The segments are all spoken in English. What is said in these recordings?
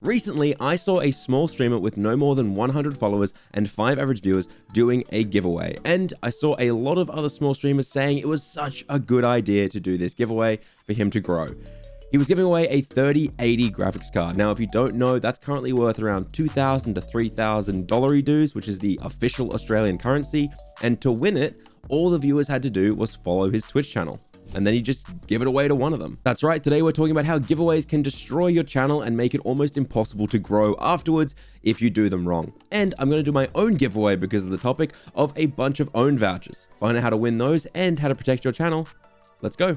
Recently, I saw a small streamer with no more than 100 followers and 5 average viewers doing a giveaway. And I saw a lot of other small streamers saying it was such a good idea to do this giveaway for him to grow. He was giving away a 3080 graphics card. Now, if you don't know, that's currently worth around $2,000 to $3,000 dues, which is the official Australian currency. And to win it, all the viewers had to do was follow his Twitch channel. And then he just give it away to one of them. That's right, today we're talking about how giveaways can destroy your channel and make it almost impossible to grow afterwards if you do them wrong. And I'm going to do my own giveaway because of the topic of a bunch of own vouchers. Find out how to win those and how to protect your channel. Let's go.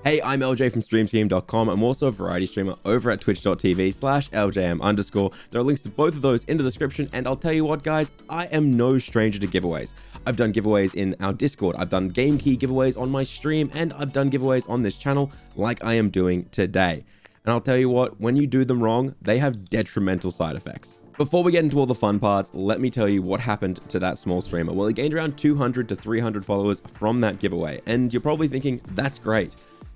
Hey, I'm Eljay from StreamTeam.com. I'm also a variety streamer over at twitch.tv/Eljayem_. There are links to both of those in the description. And I'll tell you what, guys, I am no stranger to giveaways. I've done giveaways in our Discord. I've done game key giveaways on my stream, and I've done giveaways on this channel like I am doing today. And I'll tell you what, when you do them wrong, they have detrimental side effects. Before we get into all the fun parts, let me tell you what happened to that small streamer. Well, he gained around 200 to 300 followers from that giveaway. And you're probably thinking, that's great.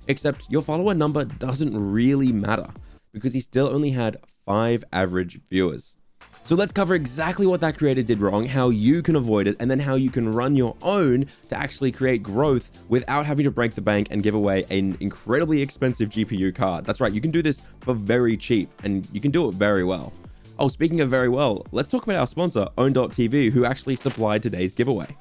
Except your follower number doesn't really matter because he still only had 5 average viewers. So let's cover exactly what that creator did wrong, how you can avoid it, and then how you can run your own to actually create growth without having to break the bank and give away an incredibly expensive GPU card. That's right, you can do this for very cheap and you can do it very well. Oh, speaking of very well, let's talk about our sponsor, Own.tv, who actually supplied today's giveaway.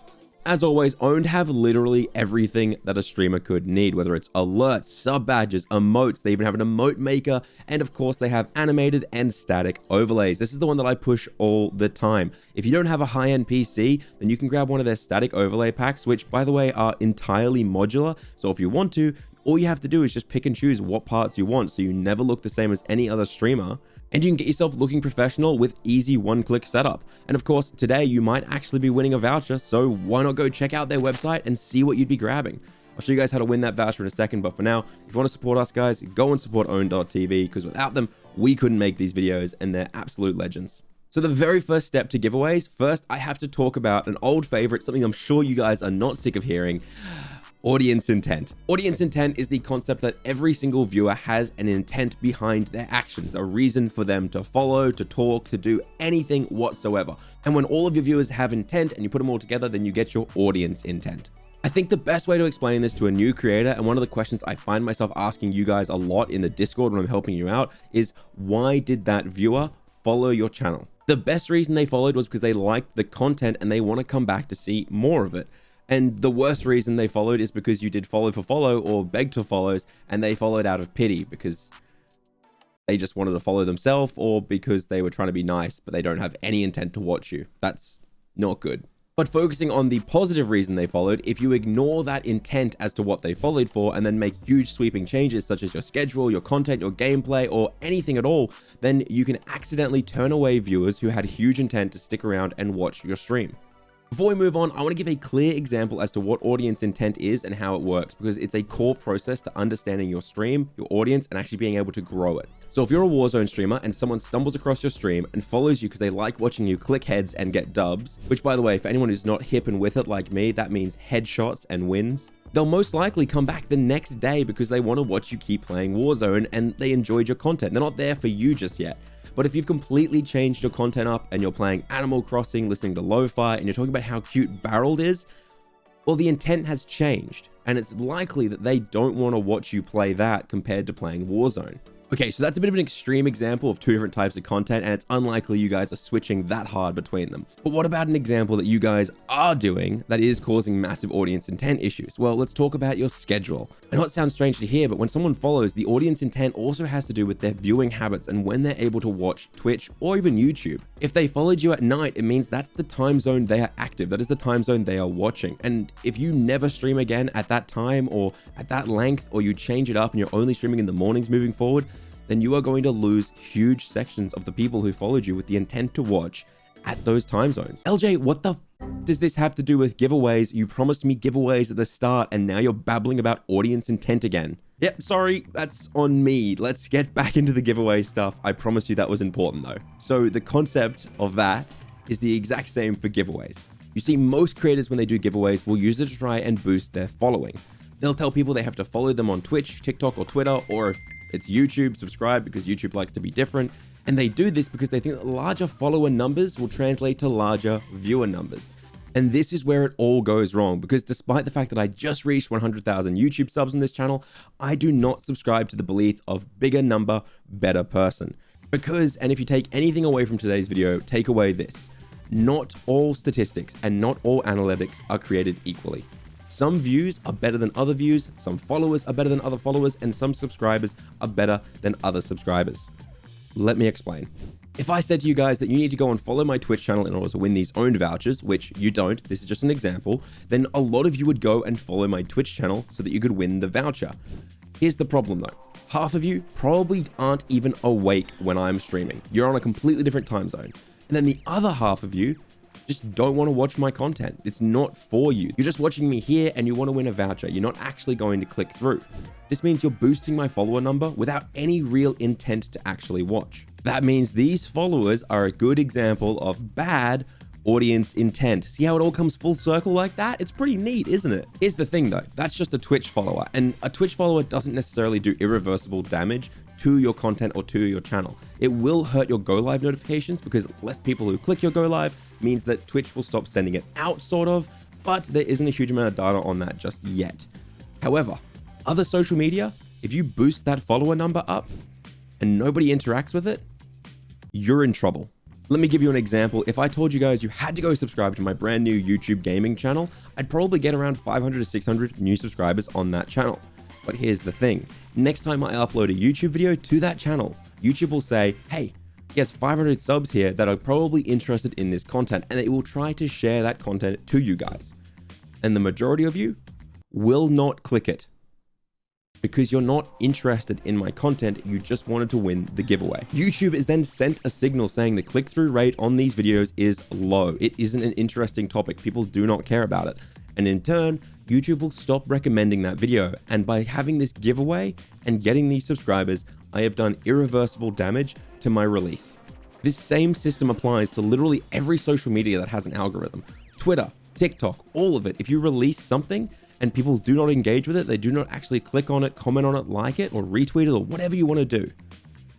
As always, Owned have literally everything that a streamer could need, whether it's alerts, sub badges, emotes, they even have an emote maker, and of course they have animated and static overlays. This is the one that I push all the time. If you don't have a high-end PC, then you can grab one of their static overlay packs, which by the way are entirely modular. So if you want to, all you have to do is just pick and choose what parts you want so you never look the same as any other streamer. And you can get yourself looking professional with easy one-click setup. And of course, today you might actually be winning a voucher, so why not go check out their website and see what you'd be grabbing. I'll show you guys how to win that voucher in a second, but for now, if you want to support us, guys, go and support Own.tv, because without them, we couldn't make these videos, and they're absolute legends. So the very first step to giveaways, first I have to talk about an old favorite, something I'm sure you guys are not sick of hearing. Audience intent. Audience intent is the concept that every single viewer has an intent behind their actions, a reason for them to follow, to talk, to do anything whatsoever. And when all of your viewers have intent and you put them all together, then you get your audience intent. I think the best way to explain this to a new creator, and one of the questions I find myself asking you guys a lot in the Discord when I'm helping you out, is why did that viewer follow your channel? The best reason they followed was because they liked the content and they want to come back to see more of it. And the worst reason they followed is because you did follow for follow or begged for follows, and they followed out of pity because they just wanted to follow themselves, or because they were trying to be nice, but they don't have any intent to watch you. That's not good. But focusing on the positive reason they followed, if you ignore that intent as to what they followed for and then make huge sweeping changes such as your schedule, your content, your gameplay, or anything at all, then you can accidentally turn away viewers who had huge intent to stick around and watch your stream. Before we move on, I want to give a clear example as to what audience intent is and how it works, because it's a core process to understanding your stream, your audience, and actually being able to grow it. So if you're a Warzone streamer and someone stumbles across your stream and follows you because they like watching you click heads and get dubs, which by the way, for anyone who's not hip and with it like me, that means headshots and wins, they'll most likely come back the next day because they want to watch you keep playing Warzone and they enjoyed your content. They're not there for you just yet. But if you've completely changed your content up and you're playing Animal Crossing, listening to lo-fi, and you're talking about how cute Barreled is, well, the intent has changed, and it's likely that they don't want to watch you play that compared to playing Warzone. Okay, so that's a bit of an extreme example of 2 different types of content, and it's unlikely you guys are switching that hard between them. But what about an example that you guys are doing that is causing massive audience intent issues? Well, let's talk about your schedule. I know it sounds strange to hear, but when someone follows, the audience intent also has to do with their viewing habits and when they're able to watch Twitch or even YouTube. If they followed you at night, it means that's the time zone they are active. That is the time zone they are watching. And if you never stream again at that time or at that length, or you change it up and you're only streaming in the mornings moving forward, then you are going to lose huge sections of the people who followed you with the intent to watch at those time zones. Eljay, what the does this have to do with giveaways? You promised me giveaways at the start and now you're babbling about audience intent again. Yep, sorry, that's on me. Let's get back into the giveaway stuff. I promise you that was important though. So the concept of that is the exact same for giveaways. You see, most creators when they do giveaways will use it to try and boost their following. They'll tell people they have to follow them on Twitch, TikTok, or Twitter, or if It's YouTube, subscribe, because YouTube likes to be different. And they do this because they think that larger follower numbers will translate to larger viewer numbers. And this is where it all goes wrong, because despite the fact that I just reached 100,000 YouTube subs on this channel, I do not subscribe to the belief of bigger number, better person. Because, and if you take anything away from today's video, take away this: not all statistics and not all analytics are created equally. Some views are better than other views, some followers are better than other followers, and some subscribers are better than other subscribers. Let me explain. If I said to you guys that you need to go and follow my Twitch channel in order to win these owned vouchers, which you don't, this is just an example, then a lot of you would go and follow my Twitch channel so that you could win the voucher. Here's the problem though. Half of you probably aren't even awake when I'm streaming. You're on a completely different time zone. And then the other half of you just don't want to watch my content. It's not for you. You're just watching me here and you want to win a voucher. You're not actually going to click through. This means you're boosting my follower number without any real intent to actually watch. That means these followers are a good example of bad audience intent. See how it all comes full circle like that? It's pretty neat, isn't it? Here's the thing though, that's just a Twitch follower, and a Twitch follower doesn't necessarily do irreversible damage to your content or to your channel. It will hurt your go live notifications because less people who click your go live means that Twitch will stop sending it out, sort of, but there isn't a huge amount of data on that just yet. However, other social media, if you boost that follower number up and nobody interacts with it, you're in trouble. Let me give you an example. If I told you guys you had to go subscribe to my brand new YouTube gaming channel, I'd probably get around 500 to 600 new subscribers on that channel. But here's the thing. Next time I upload a YouTube video to that channel, YouTube will say, hey, he has 500 subs here that are probably interested in this content, and it will try to share that content to you guys. And the majority of you will not click it because you're not interested in my content. You just wanted to win the giveaway. YouTube is then sent a signal saying the click-through rate on these videos is low. It isn't an interesting topic. People do not care about it. And in turn, YouTube will stop recommending that video. And by having this giveaway and getting these subscribers, I have done irreversible damage to my release. This same system applies to literally every social media that has an algorithm. Twitter, TikTok, all of it. If you release something and people do not engage with it, they do not actually click on it, comment on it, like it, or retweet it, or whatever you want to do,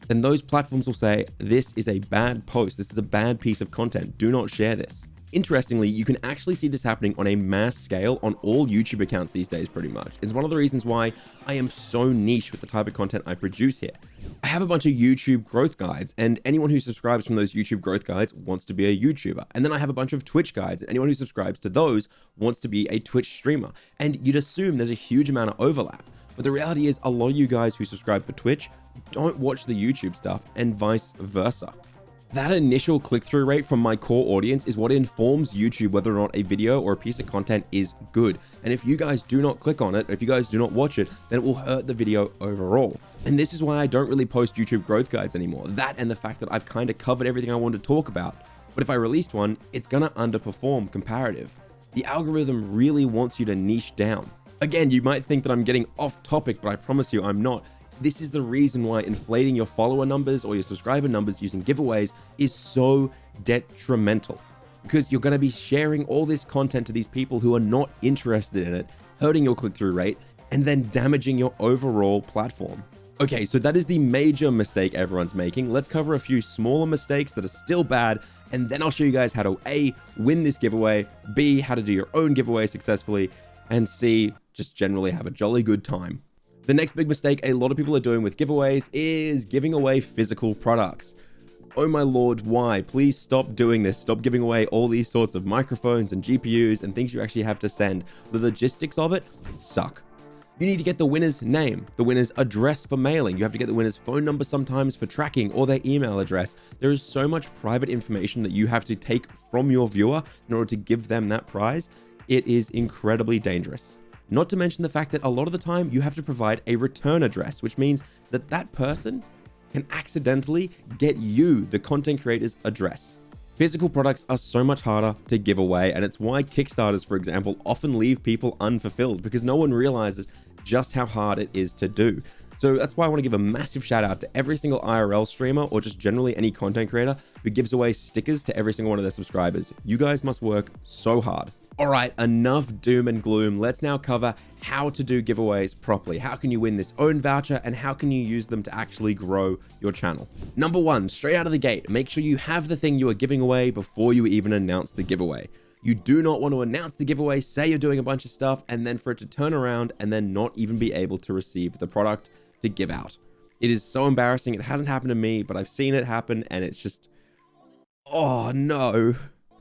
then those platforms will say, this is a bad post, this is a bad piece of content, do not share this. Interestingly, you can actually see this happening on a mass scale on all YouTube accounts these days, pretty much. It's one of the reasons why I am so niche with the type of content I produce here. I have a bunch of YouTube growth guides, and anyone who subscribes from those YouTube growth guides wants to be a YouTuber. And then I have a bunch of Twitch guides, and anyone who subscribes to those wants to be a Twitch streamer. And you'd assume there's a huge amount of overlap. But the reality is a lot of you guys who subscribe for Twitch don't watch the YouTube stuff, and vice versa. That initial click-through rate from my core audience is what informs YouTube whether or not a video or a piece of content is good. And if you guys do not click on it, if you guys do not watch it, then it will hurt the video overall. And this is why I don't really post YouTube growth guides anymore. That and the fact that I've kind of covered everything I wanted to talk about. But if I released one, it's gonna underperform comparative. The algorithm really wants you to niche down. Again, you might think that I'm getting off topic, but I promise you I'm not. This is the reason why inflating your follower numbers or your subscriber numbers using giveaways is so detrimental, because you're going to be sharing all this content to these people who are not interested in it, hurting your click-through rate, and then damaging your overall platform. Okay, so that is the major mistake everyone's making. Let's cover a few smaller mistakes that are still bad, and then I'll show you guys how to A, win this giveaway, B, how to do your own giveaway successfully, and C, just generally have a jolly good time. The next big mistake a lot of people are doing with giveaways is giving away physical products. Oh my lord, why? Please stop doing this. Stop giving away all these sorts of microphones and GPUs and things you actually have to send. The logistics of it suck. You need to get the winner's name, the winner's address for mailing. You have to get the winner's phone number sometimes for tracking, or their email address. There is so much private information that you have to take from your viewer in order to give them that prize. It is incredibly dangerous. Not to mention the fact that a lot of the time you have to provide a return address, which means that that person can accidentally get you, the content creator's address. Physical products are so much harder to give away, and it's why Kickstarters, for example, often leave people unfulfilled, because no one realizes just how hard it is to do. So that's why I want to give a massive shout out to every single IRL streamer, or just generally any content creator who gives away stickers to every single one of their subscribers. You guys must work so hard. All right, enough doom and gloom. Let's now cover how to do giveaways properly. How can you win this own voucher and how can you use them to actually grow your channel? Number one, straight out of the gate, make sure you have the thing you are giving away before you even announce the giveaway. You do not want to announce the giveaway, say you're doing a bunch of stuff, and then for it to turn around and then not even be able to receive the product to give out. It is so embarrassing. It hasn't happened to me, but I've seen it happen and it's just, oh no.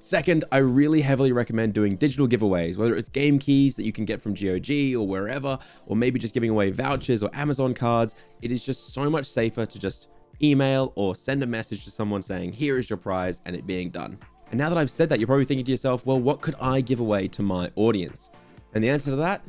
Second, I really heavily recommend doing digital giveaways, whether it's game keys that you can get from GOG or wherever, or maybe just giving away vouchers or Amazon cards. It is just so much safer to just email or send a message to someone saying, here is your prize, and it being done. And now that I've said that, you're probably thinking to yourself, well, what could I give away to my audience? And the answer to that,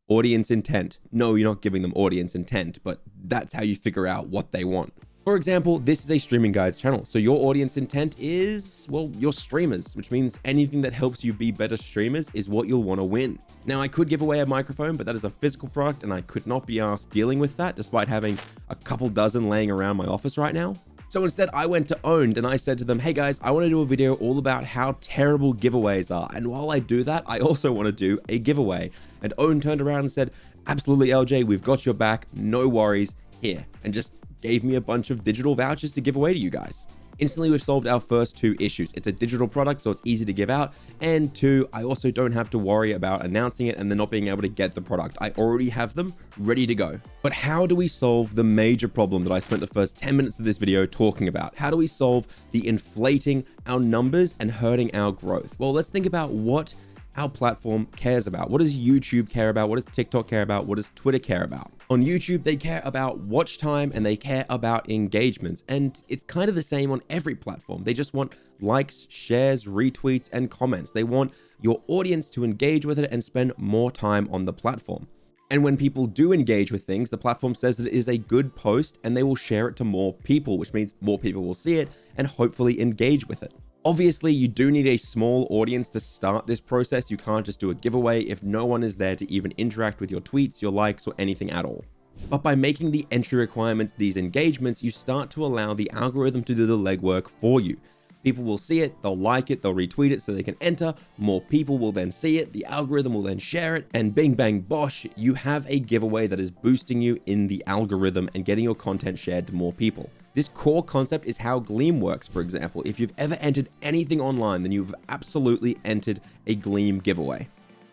audience intent. No, you're not giving them audience intent, but that's how you figure out what they want. For example, this is a streaming guides channel. So your audience intent is, well, your streamers, which means anything that helps you be better streamers is what you'll want to win. Now, I could give away a microphone, but that is a physical product and I could not be asked dealing with that despite having a couple dozen laying around my office right now. So instead, I went to Owned and I said to them, hey guys, I want to do a video all about how terrible giveaways are. And while I do that, I also want to do a giveaway. And Owned turned around and said, absolutely, LJ, we've got your back. No worries, here. And just gave me a bunch of digital vouchers to give away to you guys. Instantly, we've solved our first two issues. It's a digital product, so it's easy to give out. And two, I also don't have to worry about announcing it and then not being able to get the product. I already have them ready to go. But how do we solve the major problem that I spent the first 10 minutes of this video talking about? How do we solve the inflating our numbers and hurting our growth? Well, let's think about what our platform cares about. What does YouTube care about? What does TikTok care about? What does Twitter care about? On YouTube, they care about watch time and they care about engagements. And it's kind of the same on every platform. They just want likes, shares, retweets, and comments. They want your audience to engage with it and spend more time on the platform. And when people do engage with things, the platform says that it is a good post and they will share it to more people, which means more people will see it and hopefully engage with it. Obviously, you do need a small audience to start this process. You can't just do a giveaway if no one is there to even interact with your tweets, your likes, or anything at all. But by making the entry requirements these engagements, you start to allow the algorithm to do the legwork for you. People will see it, they'll like it, they'll retweet it so they can enter, more people will then see it, the algorithm will then share it, and bing bang bosh, you have a giveaway that is boosting you in the algorithm and getting your content shared to more people. This core concept is how Gleam works, for example. If you've ever entered anything online, then you've absolutely entered a Gleam giveaway.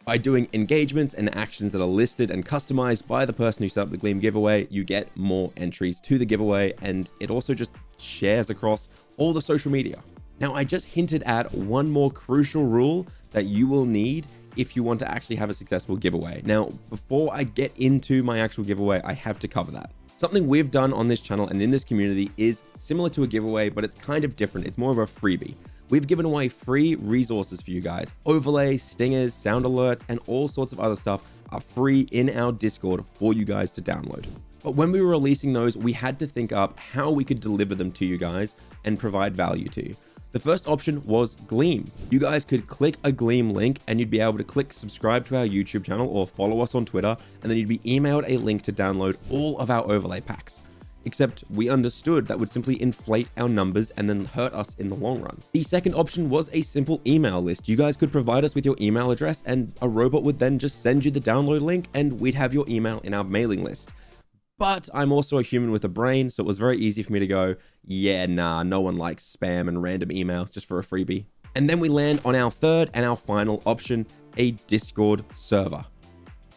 By doing engagements and actions that are listed and customized by the person who set up the Gleam giveaway, you get more entries to the giveaway, and it also just shares across all the social media. Now, I just hinted at one more crucial rule that you will need if you want to actually have a successful giveaway. Now, before I get into my actual giveaway, I have to cover that. Something we've done on this channel and in this community is similar to a giveaway, but it's kind of different. It's more of a freebie. We've given away free resources for you guys. Overlays, stingers, sound alerts, and all sorts of other stuff are free in our Discord for you guys to download. But when we were releasing those, we had to think up how we could deliver them to you guys and provide value to you. The first option was Gleam. You guys could click a Gleam link and you'd be able to click subscribe to our YouTube channel or follow us on Twitter, and then you'd be emailed a link to download all of our overlay packs. Except we understood that would simply inflate our numbers and then hurt us in the long run. The second option was a simple email list. You guys could provide us with your email address and a robot would then just send you the download link and we'd have your email in our mailing list. But I'm also a human with a brain, so it was very easy for me to go, yeah, nah, no one likes spam and random emails just for a freebie. And then we land on our third and our final option, a Discord server.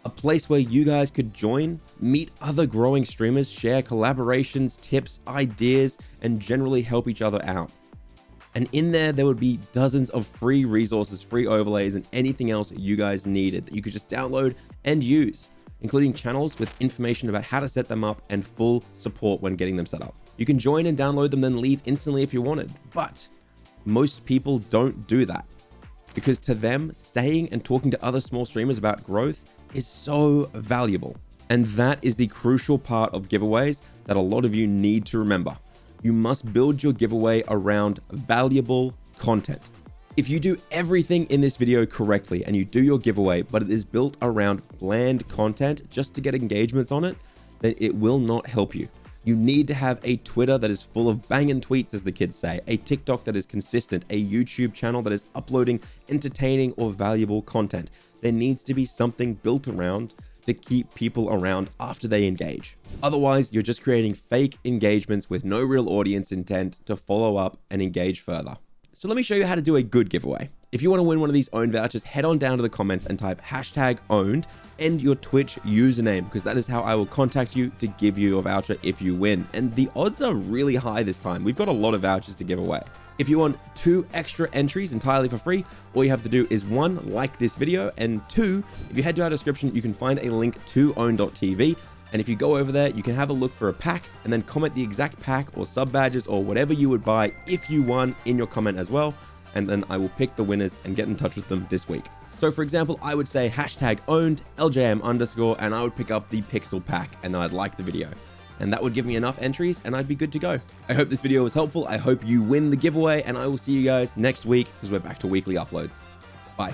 A place where you guys could join, meet other growing streamers, share collaborations, tips, ideas, and generally help each other out. And in there would be dozens of free resources, free overlays, and anything else you guys needed that you could just download and use, including channels with information about how to set them up and full support when getting them set up. You can join and download them, then leave instantly if you wanted. But most people don't do that because to them, staying and talking to other small streamers about growth is so valuable. And that is the crucial part of giveaways that a lot of you need to remember. You must build your giveaway around valuable content. If you do everything in this video correctly and you do your giveaway, but it is built around bland content just to get engagements on it, then it will not help you. You need to have a Twitter that is full of banging tweets, as the kids say, a TikTok that is consistent, a YouTube channel that is uploading entertaining or valuable content. There needs to be something built around to keep people around after they engage. Otherwise, you're just creating fake engagements with no real audience intent to follow up and engage further. So let me show you how to do a good giveaway. If you want to win one of these owned vouchers, head on down to the comments and type #owned and your Twitch username, because that is how I will contact you to give you a voucher if you win. And the odds are really high this time. We've got a lot of vouchers to give away. If you want 2 extra entries entirely for free, all you have to do is 1, like this video, and 2, if you head to our description, you can find a link to own.tv. And if you go over there, you can have a look for a pack and then comment the exact pack or sub badges or whatever you would buy if you won in your comment as well. And then I will pick the winners and get in touch with them this week. So for example, I would say #owned, Eljayem_, and I would pick up the Pixel pack and then I'd like the video. And that would give me enough entries and I'd be good to go. I hope this video was helpful. I hope you win the giveaway, and I will see you guys next week because we're back to weekly uploads. Bye.